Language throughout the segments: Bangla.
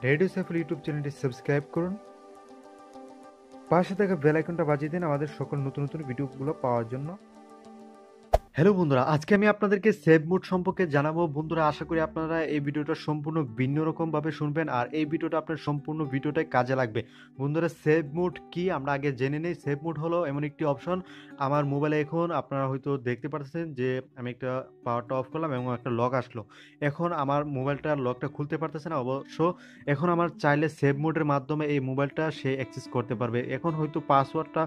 রেডিও সাইফুল ইউটিউব চ্যানেলটি সাবস্ক্রাইব করুন, পাশে থাকা বেল আইকনটা বাজিয়ে দিন আমাদের সকল নতুন নতুন ভিডিওগুলো পাওয়ার জন্য। হ্যালো বন্ধুরা, আজকে আমি আপনাদেরকে সেভ মোড সম্পর্কে জানাবো। বন্ধুরা, আশা করি আপনারা এই ভিডিওটা সম্পূর্ণ ভিন্ন রকম ভাবে শুনবেন আর এই ভিডিওটা আপনার সম্পূর্ণ ভিডিওটাই কাজে লাগবে। বন্ধুরা, সেভ মোড কি আমরা আগে জেনে নেই। সেভ মোড হলো এমন একটি অপশন আমার মোবাইলে। এখন আপনারা হয়তো দেখতে পাচ্ছেন যে আমি একটা পাওয়ারটা অফ করলাম এবং একটা লক আসলো। এখন আমার মোবাইলটার লকটা খুলতে পারতেছে না। অবশ্য এখন আমার চাইলে সেভ মোডের মাধ্যমে এই মোবাইলটা সে অ্যাক্সেস করতে পারবে। এখন হয়তো পাসওয়ার্ডটা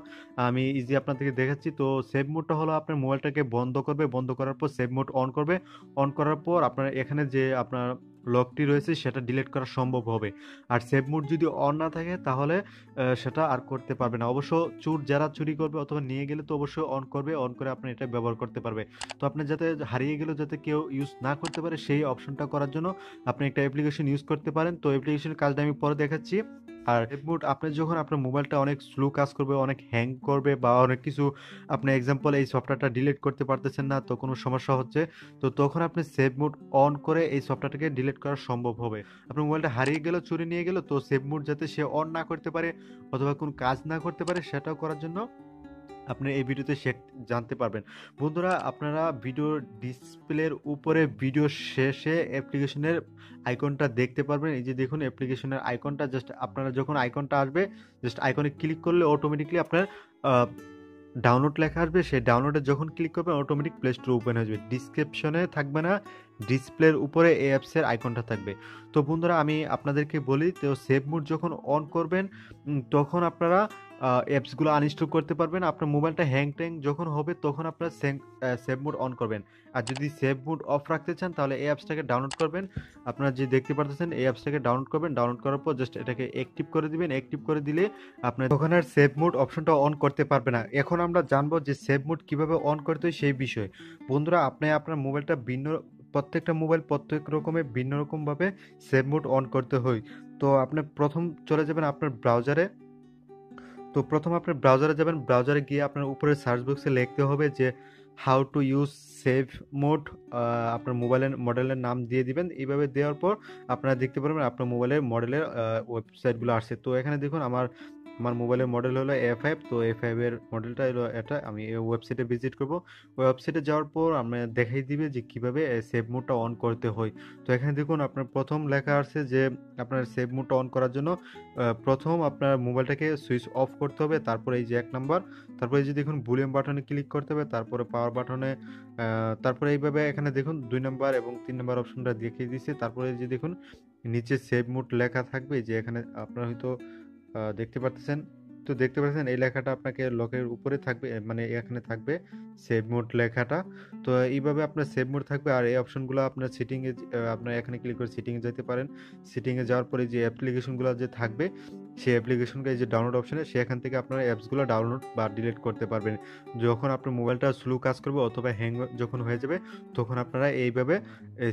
আমি ইজি আপনাদেরকে দেখাচ্ছি। তো সেভ মোডটা হলো আপনার মোবাইলটাকে বন্ধ করবে, বন্ধ করার পর সেভ মোড অন করবে। অন করার পর আপনার এখানে যে আপনার লকটি রয়েছে সেটা ডিলিট করা সম্ভব হবে। আর সেভ মোড যদি অন না থাকে তাহলে সেটা আর করতে পারবে না। অবশ্য যারা চুরি করবে অথবা নিয়ে গেলে তো অবশ্যই অন করবে, অন করে আপনি এটা ব্যবহার করতে পারবে। তো আপনি যাতে হারিয়ে গেলেও যাতে কেউ ইউজ না করতে পারে সেই অপশনটা করার জন্য আপনি একটা অ্যাপ্লিকেশন ইউজ করতে পারেন। তো অ্যাপ্লিকেশনের কাজটা আমি পরে দেখাচ্ছি। আর সেভ মোড আপনি যখন আপনার মোবাইলটা অনেক স্লো কাজ করবে, অনেক হ্যাং করবে বা অনেক কিছু আপনি এক্সাম্পল এই সফটওয়্যারটা ডিলিট করতে পারতেছেন না, তো কোনো সমস্যা হচ্ছে, তো তখন আপনি সেভ মোড অন করে এই সফটওয়্যারটাকে ডিলিট করা সম্ভব হবে। আপনার মোবাইলটা হারিয়ে গেল, চুরি নিয়ে গেল, তো সেভ মোড যাতে সে অন না করতে পারে অথবা কোনো কাজ না করতে পারে সেটাও করার জন্য আপনি এই ভিডিওতে জানতে পারবেন। বন্ধুরা, আপনারা ভিডিও ডিসপ্লের উপরে ভিডিও শেষে অ্যাপ্লিকেশনের আইকনটা দেখতে পারবেন। এই যে দেখুন অ্যাপ্লিকেশনের আইকনটা, জাস্ট আপনারা যখন আইকনটা আসবে জাস্ট আইকনে ক্লিক করলে অটোমেটিকলি আপনার ডাউনলোড লেখা আসবে। সেই ডাউনলোডে যখন ক্লিক করবেন অটোমেটিক প্লে স্টোর ওপেন হয়ে যাবে। ডিসক্রিপশনে থাকবে না, ডিসপ্লের উপরে এই অ্যাপসের আইকনটা থাকবে। তো বন্ধুরা, আমি আপনাদেরকে বলি, তো সেভ মোড যখন অন করবেন তখন আপনারা অ্যাপসগুলো আনইনস্টল করতে পারবেন। আপনার মোবাইলটা হ্যাং ট্যাং যখন হবে তখন আপনার সেভ মোড অন করবেন। আর যদি সেভ মোড অফ রাখতে চান তাহলে এই অ্যাপসটাকে ডাউনলোড করবেন। আপনারা যে দেখতে পাচ্ছেন এই অ্যাপসটাকে ডাউনলোড করবেন। ডাউনলোড করার পর জাস্ট এটাকে অ্যাক্টিভ করে দিবেন। অ্যাক্টিভ করে দিলে আপনার তখন আর সেভ মোড অপশনটা অন করতে পারবে না। এখন আমরা জানবো যে সেভ মোড কিভাবে অন করতে হয় সেই বিষয়ে। বন্ধুরা, আপনি আপনার মোবাইলটা প্রত্যেকটা মোবাইল প্রত্যেক রকমের ভিন্ন রকমভাবে সেভ মোড অন করতে হয়। তো আপনি প্রথম চলে যাবেন আপনার ব্রাউজারে। তো প্রথম আপনার ব্রাউজারে যাবেন। ব্রাউজারে গিয়ে আপনার উপরে সার্চ বক্সে লিখতে হবে যে how to use save mode. আপনার মোবাইলের মডেলের নাম দিয়ে দিবেন। এইভাবে দেওয়ার পর আপনারা দেখতে পারবেন আপনার মোবাইলের মডেলের ওয়েবসাইটগুলো আসছে। তো এখানে দেখুন আমার মোবাইলের মডেল হলো A5। তো A5 এর মডেলটা হলো এটা। আমি এই ওয়েবসাইটে ভিজিট করব। ওয়েবসাইটে যাওয়ার পর আমরা দেখাই দিবে যে কিভাবে সেভ মোডটা অন করতে হয়। তো এখানে দেখুন আপনার প্রথম লেখা আছে যে আপনার সেভ মোডটা অন করার জন্য প্রথম আপনার মোবাইলটাকে সুইচ অফ করতে হবে। তারপরে এই যে 1 নাম্বার, তারপরে এই যে দেখুন ভলিউম বাটনে ক্লিক করতে হবে, তারপরে পাওয়ার বাটনে, তারপরে এইভাবে এখানে দেখুন 2 নাম্বার এবং 3 নাম্বার অপশনটা দেখিয়ে দিয়েছে। তারপরে এই যে দেখুন নিচে সেভ মোড লেখা থাকবে, যে এখানে আপনারা হয়তো দেখতে পাচ্ছেন। তো দেখতে পাচ্ছেন এই লেখাটা আপনাকে লকের উপরে থাকবে, মানে এখানে থাকবে সেভ মোড লেখাটা। তো এইভাবে আপনার সেভ মোড থাকবে। আর এই অপশনগুলো আপনার সেটিংয়ে আপনার এখানে ক্লিক করে সেটিংয়ে যেতে পারেন। সেটিংয়ে যাওয়ার পরে যে অ্যাপ্লিকেশনগুলো যে থাকবে সেই অ্যাপ্লিকেশনটা এই যে ডাউনলোড অপশনে, সেখান থেকে আপনারা অ্যাপসগুলো ডাউনলোড বা ডিলিট করতে পারবেন। যখন আপনার মোবাইলটা স্লো কাজ করবে অথবা হ্যাং যখন হয়ে যাবে তখন আপনারা এইভাবে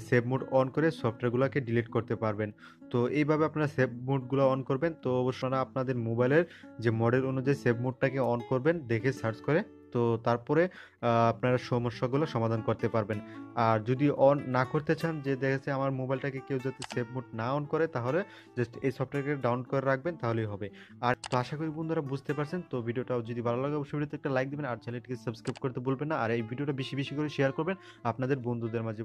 সেভ মোড অন করে সফটওয়্যারগুলোকে ডিলিট করতে পারবেন। তো এইভাবে আপনারা সেভ মোডগুলো অন করবেন। তো অবশ্যই আপনাদের মোবাইলের যে মডেল অনুযায়ী সেভ মোডটাকে অন করবেন দেখে সার্চ করে। তো তারপরে আপনারা সমস্যাগুলো সমাধান করতে পারবেন। আর যদি অন না করতে চান, যে দেখেছে আমার মোবাইলটাকে কেউ যদি সেভ মোড না অন করে, তাহলে জাস্ট এই সফটওয়্যারকে ডাউনলোড করে রাখবেন, তাহলেই হবে। আর তো আশা করি বন্ধুরা বুঝতে পারছেন। তো ভিডিওটাও যদি ভালো লাগে অবশ্যই ভিডিওতে একটা লাইক দিবেন আর চ্যানেলটিকে সাবস্ক্রাইব করতে ভুলবেন না। আর এই ভিডিওটা বেশি বেশি করে শেয়ার করবেন আপনাদের বন্ধুদের মাঝে।